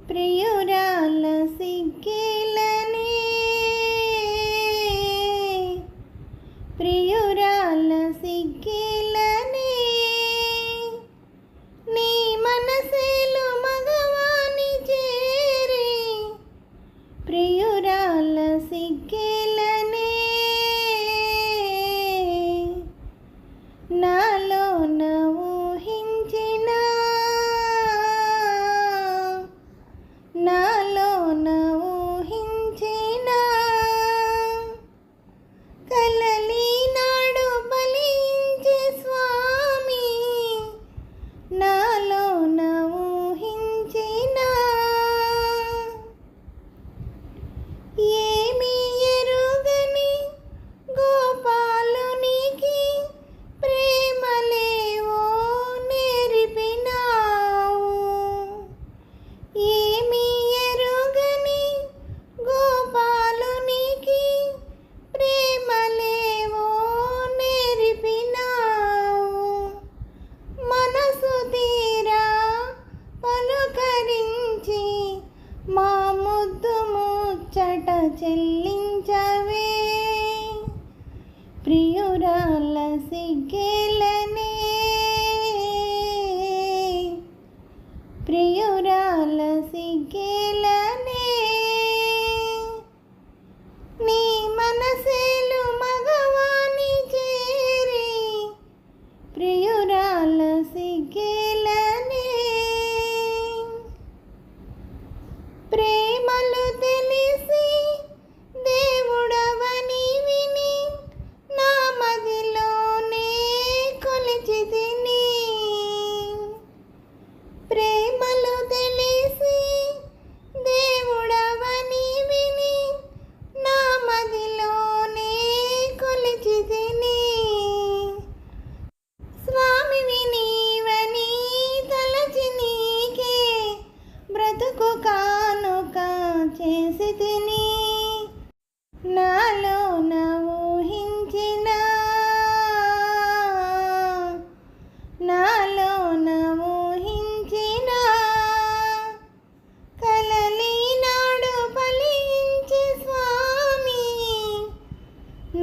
ప్రియురాల సిగ్గిలనే ప్రియురాల సిగ్గిలనే నీ మనసేలు మగవాని చేరి ప్రియురాల సిగ్గిలనే నాలో ఊహించిన కలలి నాడు బలించే స్వామి నాలో ఊహించిన ఏమి ఎరుగని గోపాలునికి ప్రేమలేవో నేర్పినావు. ఏమి ఎరుగని గోపాలునికి ప్రేమలేవో నేర్పినావు. మనసు తీరా పలుకరించి మా ముద్దు ముచ్చట చెల్లించవే ప్రియురాల సిగ్గిలనే ప్రియురాల సిగ్గిలనే నీ మనసేలు మగవాని చేరి ప్రియురాల సిగ్గిలనే ప్రేమలు తెలిసి దేవుడవని విని నా మదిలోనే కొలిచితిని. ప్రేమలు తెలిసి దేవుడవని విని నా మదిలోనే కొలిచితిని. స్వామివి నీవని తలచి నీకే బ్రతుకు కానుక చేసితిని. నాలో ఊహించిన నాలో ఊహించిన కలలి నాడు ఫలించే స్వామి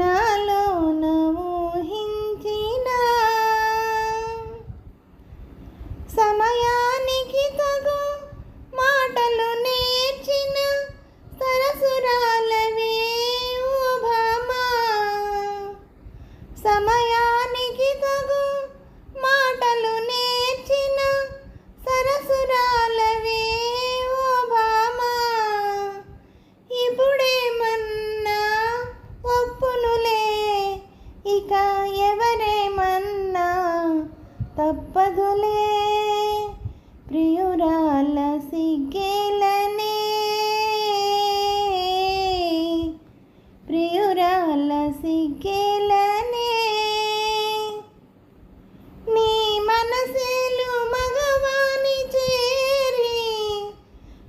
నాలో ఊహించిన సమయానికి తగు మాటలు నేర్చిన సరసురాలవే ఓ భామా. సమయానికి తగు మాటలు నేర్చిన సరసురాలవే ఓ భామా. ఇప్పుడేమన్నా ఒప్పునులే ఇక ఎవరేమన్నా తప్పదులే ప్రియురాల సిగ్గిలనే ప్రియురాల సిగ్గిలనే నీ మనసేలు మగవాని చేరి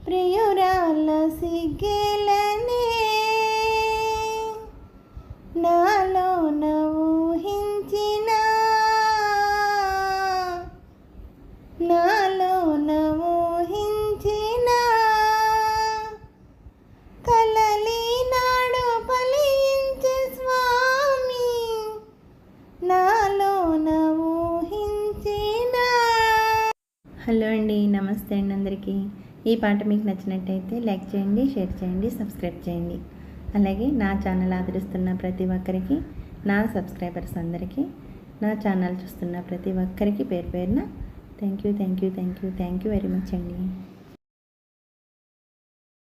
ప్రియురాల సిగ్గిలనే నాలో ఊహించిన నాలో ఊహించిన కలలి నాడు ఫలించే స్వామి నాలో ఊహించిన. హలో అండి, నమస్తే అండి అందరికీ. ఈ పాట మీకు నచ్చినట్టయితే లైక్ చేయండి, షేర్ చేయండి, సబ్స్క్రైబ్ చేయండి. అలాగే నా ఛానల్ ఆదరిస్తున్న ప్రతి ఒక్కరికి, నా సబ్స్క్రైబర్స్ అందరికీ, నా ఛానల్ చూస్తున్న ప్రతి ఒక్కరికి పేరు పేరున థ్యాంక్ యూ వెరీ మచ్ అండి.